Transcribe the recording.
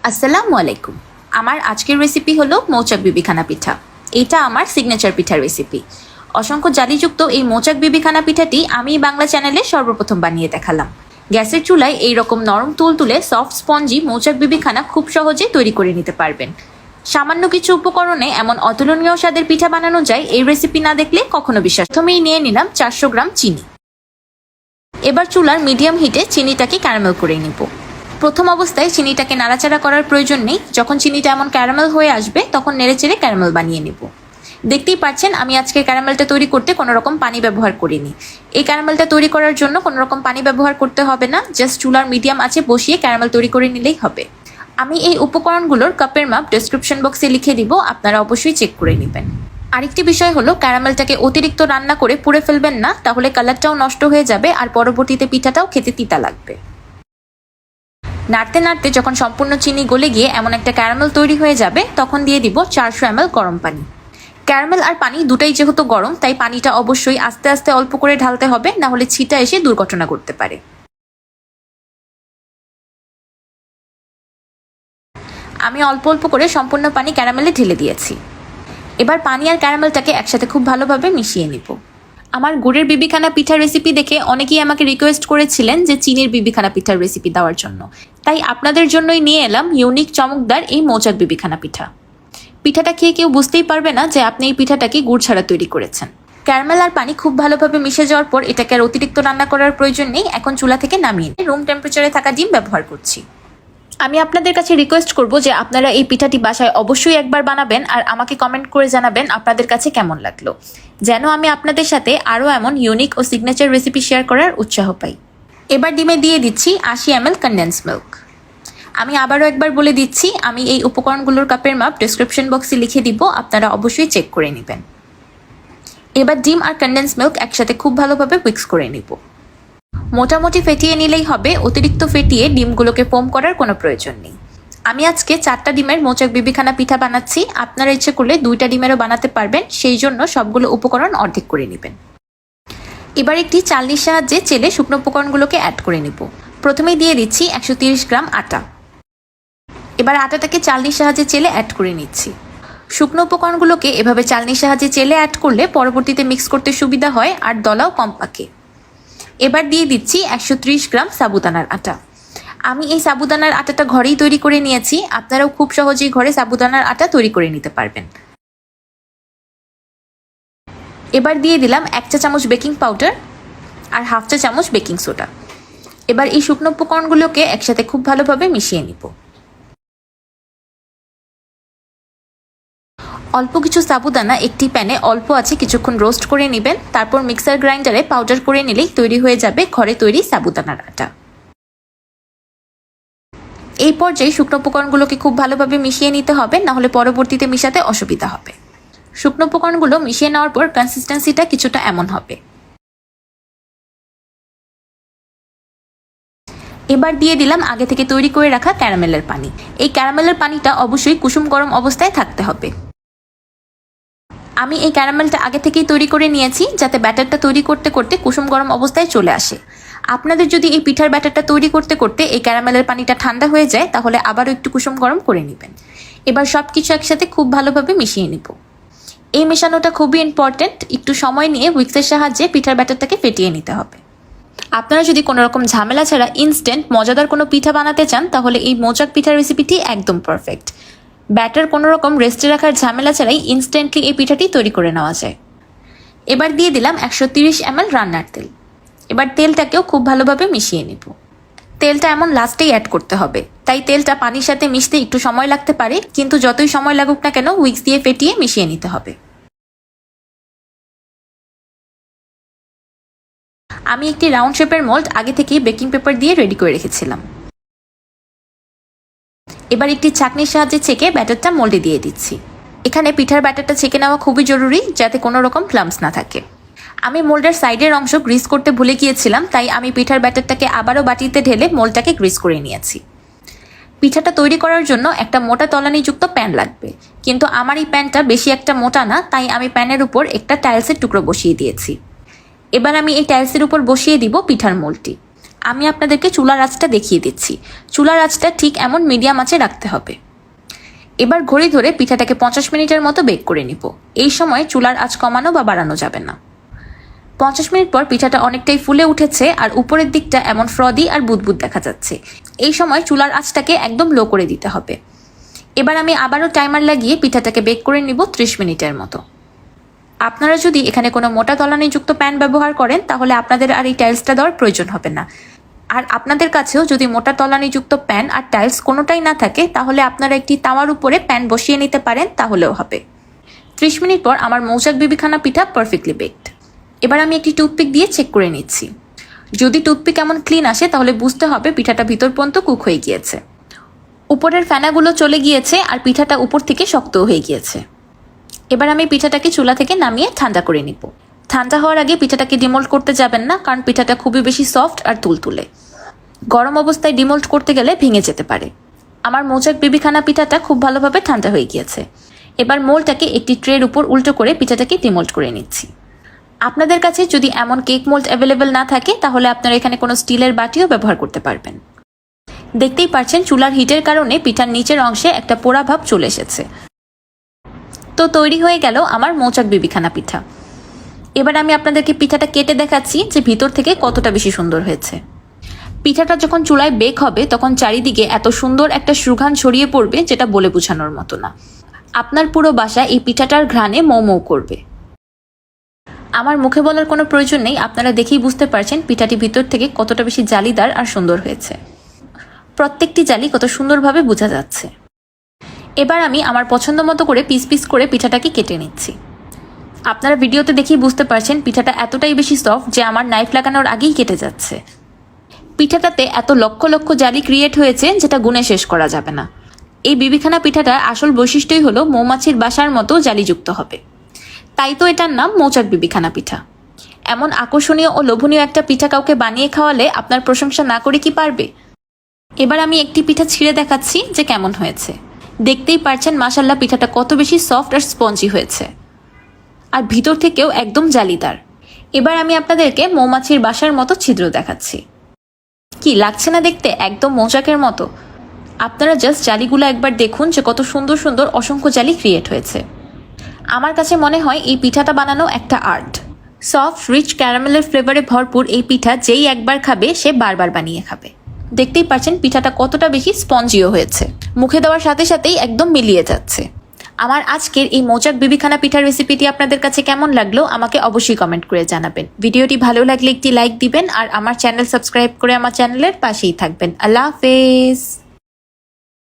আসসালামু আলাইকুম। আমার আজকের রেসিপি হলো মৌচাক বিবিখানা পিঠা। এটা আমার সিগনেচার পিঠার রেসিপি। অসংখ্য জালিযুক্ত এই মৌচাক বিবিখানা পিঠাটি আমি বাংলা চ্যানেলে সর্বপ্রথম বানিয়ে দেখালাম। গ্যাসের চুলায় এই রকম নরম তুলতুলে সফট স্পঞ্জি মৌচাক বিবিখানা খুব সহজে তৈরি করে নিতে পারবেন। সামান্য কিছু উপকরণে এমন অতুলনীয় স্বাদের পিঠা বানানো যায়, এই রেসিপি না দেখলে কখনো বিশ্বাস। প্রথমেই নিয়ে নিলাম 400 গ্রাম চিনি। এবার চুলার মিডিয়াম হিটে চিনিটাকে ক্যারামেল করে নিব। প্রথম অবস্থায় চিনিটাকে নাড়াচাড়া করার প্রয়োজন নেই। যখন চিনিটা এমন ক্যারামেল হয়ে আসবে তখন নেড়েচেড়ে ক্যারামেল বানিয়ে নেব। দেখতেই পাচ্ছেন আমি আজকে ক্যারামেলটা তৈরি করতে কোনো রকম পানি ব্যবহার করিনি। এই ক্যারামেলটা তৈরি করার জন্য কোনো রকম পানি ব্যবহার করতে হবে না, জাস্ট চুলার মিডিয়াম আঁচে বসিয়ে ক্যারামেল তৈরি করে নিলেই হবে। আমি এই উপকরণগুলোর কাপের মাপ ডেসক্রিপশন বক্সে লিখে দিব, আপনারা অবশ্যই চেক করে নেবেন। আরেকটি বিষয় হলো, ক্যারামেলটাকে অতিরিক্ত রান্না করে পুড়ে ফেলবেন না, তাহলে কালারটাও নষ্ট হয়ে যাবে আর পরবর্তীতে পিঠাটাও খেতে তিতা লাগবে। নাড়তে নাড়তে যখন সম্পূর্ণ চিনি গলে গিয়ে এমন একটা ক্যারামেল তৈরি হয়ে যাবে তখন দিয়ে দিব 400 ml গরম পানি। ক্যারামেল আর পানি দুটাই যেহেতু গরম, তাই পানিটা অবশ্যই আস্তে আস্তে অল্প করে ঢালতে হবে, না হলে ছিটা এসে দুর্ঘটনা করতে পারে। আমি অল্প অল্প করে সম্পূর্ণ পানি ক্যারামেলে ঢেলে দিয়েছি। এবার পানি আর ক্যারামেলটাকে একসাথে খুব ভালোভাবে মিশিয়ে নিব। আমার গুড়ের বিবিখানা পিঠার রেসিপি দেখে অনেকেই আমাকে রিকোয়েস্ট করেছিলেন যে চিনির বিবিখানা পিঠার রেসিপি দেওয়ার জন্য, তাই আপনাদের জন্যই নিয়ে এলাম ইউনিক চমকদার এই মৌচাক বিবিখানা পিঠা। পিঠাটা খেয়ে কেউ বুঝতেই পারবে না যে আপনি এই পিঠাটাকে গুড় ছাড়া তৈরি করেছেন। ক্যারামেল আর পানি খুব ভালোভাবে মিশে যাওয়ার পর এটাকে আর অতিরিক্ত রান্না করার প্রয়োজন নেই। এখন চুলা থেকে নামিয়ে রুম টেম্পারেচারে থাকা ডিম ব্যবহার করছি। আমি আপনাদের কাছে রিকোয়েস্ট করব যে আপনারা এই পিঠাটি বাসায় অবশ্যই একবার বানাবেন আর আমাকে কমেন্ট করে জানাবেন আপনাদের কাছে কেমন লাগলো, যেন আমি আপনাদের সাথে আরও এমন ইউনিক ও সিগনেচার রেসিপি শেয়ার করার উৎসাহ পাই। এবার ডিমে দিয়ে দিচ্ছি 80 ml কনডেন্স মিল্ক। আমি আবারও একবার বলে দিচ্ছি, আমি এই উপকরণগুলোর কাপের মাপ ডেসক্রিপশন বক্সে লিখে দিব, আপনারা অবশ্যই চেক করে নেবেন। এবার ডিম আর কনডেন্স মিল্ক একসাথে খুব ভালোভাবে মিক্স করে নিব। মোটামুটি ফেটিয়ে নিলেই হবে, অতিরিক্ত ফেটিয়ে ডিমগুলোকে ফোম করার কোনো প্রয়োজন নেই। আমি আজকে 4টা ডিমের মৌচাক বিবিখানা পিঠা বানাচ্ছি, আপনারা ইচ্ছে করলে 2টা ডিমেরও বানাতে পারবেন, সেই জন্য সবগুলো উপকরণ অর্ধেক করে নেবেন। এবার একটি চালনির সাহায্যে চেলে শুকনো উপকরণগুলোকে অ্যাড করে নেব। প্রথমেই দিয়ে দিচ্ছি 130 গ্রাম আটা। এবার আটাটাকে চালনির সাহায্যে চেলে অ্যাড করে নিচ্ছি। শুকনো উপকরণগুলোকে এভাবে চালনির সাহায্যে চেলে অ্যাড করলে পরবর্তীতে মিক্স করতে সুবিধা হয় আর দলাও কম পাকে। এবার দিয়ে দিচ্ছি 130 গ্রাম সাবুদানার আটা। আমি এই সাবুদানার আটাটা ঘরেই তৈরি করে নিয়েছি, আপনারাও খুব সহজেই ঘরে সাবুদানার আটা তৈরি করে নিতে পারবেন। এবার দিয়ে দিলাম 1 চা চামচ বেকিং পাউডার আর 1/2 চা চামচ বেকিং সোডা। এবার এই শুকনো উপকরণগুলোকে একসাথে খুব ভালোভাবে মিশিয়ে নিব। অল্প কিছু সাবুদানা একটি প্যানে অল্প আছে কিছুক্ষণ রোস্ট করে নেবেন, তারপর মিক্সার গ্রাইন্ডারে পাউডার করে নিলেই তৈরি হয়ে যাবে ঘরে তৈরি সাবুদানার আটা। এই পর্যায়ে শুকনো উপকরণগুলোকে খুব ভালোভাবে মিশিয়ে নিতে হবে, না হলে পরবর্তীতে মিশাতে অসুবিধা হবে। শুকনো উপকরণগুলো মিশিয়ে নেওয়ার পর কনসিস্টেন্সিটা কিছুটা এমন হবে। এবার দিয়ে দিলাম আগে থেকে তৈরি করে রাখা ক্যারামেলের পানি। এই ক্যারামেলের পানিটা অবশ্যই কুসুম গরম অবস্থায় থাকতে হবে। আমি এই ক্যারামেলটা আগে থেকেই তৈরি করে নিয়েছি, যাতে ব্যাটারটা তৈরি করতে করতে কুসুম গরম অবস্থায় চলে আসে। আপনাদের যদি এই পিঠার ব্যাটারটা তৈরি করতে করতে এই ক্যারামেলের পানিটা ঠান্ডা হয়ে যায় তাহলে আবারও একটু কুসুম গরম করে নেবেন। এবার সব কিছু একসাথে খুব ভালোভাবে মিশিয়ে নিব। এই মেশানোটা খুবই ইম্পর্টেন্ট, একটু সময় নিয়ে হুইক্সের সাহায্যে পিঠার ব্যাটারটাকে ফেটিয়ে নিতে হবে। আপনারা যদি কোনো রকম ঝামেলা ছাড়া ইনস্ট্যান্ট মজাদার কোনো পিঠা বানাতে চান তাহলে এই মৌচাক পিঠার রেসিপিটি একদম পারফেক্ট। ব্যাটার কোনো রকম রেস্টে রাখার ঝামেলা ছাড়াই ইনস্ট্যান্টলি এই পিঠাটি তৈরি করে নেওয়া যায়। এবার দিয়ে দিলাম 130 ml রান্নার তেল। এবার তেলটাকেও খুব ভালোভাবে মিশিয়ে নেব। তেলটা এমন লাস্টেই অ্যাড করতে হবে, তাই তেলটা পানির সাথে মিশতে একটু সময় লাগতে পারে, কিন্তু যতই সময় লাগুক না কেন হুইক্স দিয়ে ফেটিয়ে মিশিয়ে নিতে হবে। আমি একটি রাউন্ড শেপের মোল্ড আগে থেকেই বেকিং পেপার দিয়ে রেডি করে রেখেছিলাম। এবার একটি ছাঁকনির সাহায্যে ছেঁকে ব্যাটারটা মোল্ডে দিয়ে দিচ্ছি। এখানে পিঠার ব্যাটারটা ছেঁকে নেওয়া খুবই জরুরি, যাতে কোনো রকম ক্লাম্পস না থাকে। আমি মোল্ডের সাইডের অংশ গ্রিস করতে ভুলে গিয়েছিলাম, তাই আমি পিঠার ব্যাটারটাকে আবারও বাটিতে ঢেলে মোল্ডটাকে গ্রিস করে নিয়েছি। পিঠাটা তৈরি করার জন্য একটা মোটা তলানিযুক্ত প্যান লাগবে, কিন্তু আমার এই প্যানটা বেশি একটা মোটা না, তাই আমি প্যানের উপর একটা টাইলসের টুকরো বসিয়ে দিয়েছি। এবার আমি এই টাইলসের উপর বসিয়ে দিব পিঠার মোল্ডটি। আমি আপনাদেরকে চুলার আঁচটা দেখিয়ে দিচ্ছি। চুলার আঁচটা ঠিক এমন মিডিয়াম আঁচে রাখতে হবে। এবার ঘড়ি ধরে পিঠাটাকে 50 মিনিটের মতো বেক করে নিব। এই সময় চুলার আঁচ কমানো বা বাড়ানো যাবে না। 50 মিনিট পর পিঠাটা অনেকটাই ফুলে উঠেছে আর উপরের দিকটা এমন ফ্রদি আর বুদবুদ দেখা যাচ্ছে। এই সময় চুলার আঁচটাকে একদম লো করে দিতে হবে। এবার আমি আবারও টাইমার লাগিয়ে পিঠাটাকে বেক করে নিব 30 মিনিটের মতো। আপনারা যদি এখানে কোনো মোটা তলানিযুক্ত প্যান ব্যবহার করেন তাহলে আপনাদের আর এই টাইলসটা দেওয়ার প্রয়োজন হবে না। আর আপনাদের কাছেও যদি মোটা তলানিযুক্ত প্যান আর টাইলস কোনোটাই না থাকে তাহলে আপনারা একটি তাওয়ার উপরে প্যান বসিয়ে নিতে পারেন, তাহলেও হবে। 30 মিনিট পর আমার মৌচাক বিবিখানা পিঠা পারফেক্টলি বেকড। এবার আমি একটি টুথপিক দিয়ে চেক করে নিচ্ছি। যদি টুথপিক এমন ক্লিন আসে তাহলে বুঝতে হবে পিঠাটা ভিতর পর্যন্ত কুক হয়ে গিয়েছে। উপরের ফেনাগুলো চলে গিয়েছে আর পিঠাটা উপর থেকে শক্ত হয়ে গিয়েছে। এবার আমি পিঠাটাকে চুলা থেকে নামিয়ে ঠান্ডা করে নিব। ঠান্ডা হওয়ার আগে পিঠাটাকে ডিমোল্ড করতে যাবেন না, কারণ পিঠাটা খুবই বেশি সফট আর তুলতুলে। গরম অবস্থায় ডিমোল্ড করতে গেলে ভেঙে যেতে পারে। আমার মৌচাক বিবিখানা পিঠাটা খুব ভালোভাবে ঠান্ডা হয়ে গিয়েছে। এবার মোল্ডটাকে একটি ট্রের উপর উল্টো করে পিঠাটাকে ডিমোল্ড করে নিচ্ছি। আপনাদের কাছে যদি এমন কেক মোল্ড অ্যাভেলেবেল না থাকে তাহলে আপনারা এখানে কোনো স্টিলের বাটিও ব্যবহার করতে পারবেন। দেখতেই পাচ্ছেন চুলার হিটের কারণে পিঠার নিচের অংশে একটা পোড়া ভাব চলে এসেছে। তো তৈরি হয়ে গেল আমার মৌচাক বিবিখানা পিঠা। এবার আমি আপনাদেরকে পিঠাটা কেটে দেখাচ্ছি যে ভিতর থেকে কতটা বেশি সুন্দর হয়েছে। পিঠাটা যখন চুলায় বেক হবে তখন চারিদিকে এত সুন্দর একটা সুঘ্রাণ ছড়িয়ে পড়বে যেটা বলে বোঝানোর মতো না। আপনার পুরো বাসা এই পিঠাটার ঘ্রাণে মৌ মৌ করবে। আমার মুখে বলার কোনো প্রয়োজন নেই, আপনারা দেখেই বুঝতে পারছেন পিঠাটি ভিতর থেকে কতটা বেশি জালিদার আর সুন্দর হয়েছে। প্রত্যেকটি জালি কত সুন্দরভাবে বোঝা যাচ্ছে। এবার আমি আমার পছন্দ মতো করে পিস পিস করে পিঠাটাকে কেটে নিচ্ছি। আপনারা ভিডিওতে দেখেই বুঝতে পারছেন পিঠাটা এতটাই বেশি সফট যে আমার নাইফ লাগানোর আগেই কেটে যাচ্ছে। পিঠাটাতে এত লক্ষ লক্ষ জালি ক্রিয়েট হয়েছে যেটা গুণে শেষ করা যাবে না। এই বিবিখানা পিঠাটার আসল বৈশিষ্ট্যই হলো মৌমাছির বাসার মতো জালিযুক্ত হবে, তাই তো এটার নাম মৌচাক বিবিখানা পিঠা। এমন আকর্ষণীয় ও লোভনীয় একটা পিঠা কাউকে বানিয়ে খাওয়ালে আপনার প্রশংসা না করে কি পারবে। এবার আমি একটি পিঠা ছিঁড়ে দেখাচ্ছি যে কেমন হয়েছে। দেখতেই পারছেন মাশাল্লাহ পিঠাটা কত বেশি সফট আর স্পঞ্জি হয়েছে, আর ভিতর থেকেও একদম জালিদার। এবার আমি আপনাদেরকে মৌমাছির বাসার মতো ছিদ্র দেখাচ্ছি। কি লাগছে না দেখতে একদম মৌচাকের মতো? আপনারা জাস্ট জালিগুলো একবার দেখুন যে কত সুন্দর সুন্দর অসংখ্য জালি ক্রিয়েট হয়েছে। আমার কাছে মনে হয় এই পিঠাটা বানানো একটা আর্ট। সফট রিচ ক্যারামেলের ফ্লেভারে ভরপুর এই পিঠা যেই একবার খাবে সে বারবার বানিয়ে খাবে। দেখতেই পাচ্ছেন পিঠাটা কতটা বেশি স্পঞ্জিও হয়েছে, মুখে দেওয়ার সাথে সাথেই একদম মিলিয়ে যাচ্ছে। আমার আজকের এই মৌচাক বিবিখানা পিঠার রেসিপিটি আপনাদের কাছে কেমন লাগলো আমাকে অবশ্যই কমেন্ট করে জানাবেন। ভিডিওটি ভালো লাগলে একটি লাইক দিবেন আর আমার চ্যানেল সাবস্ক্রাইব করে আমার চ্যানেলের পাশেই থাকবেন। আল্লাহ হাফেজ।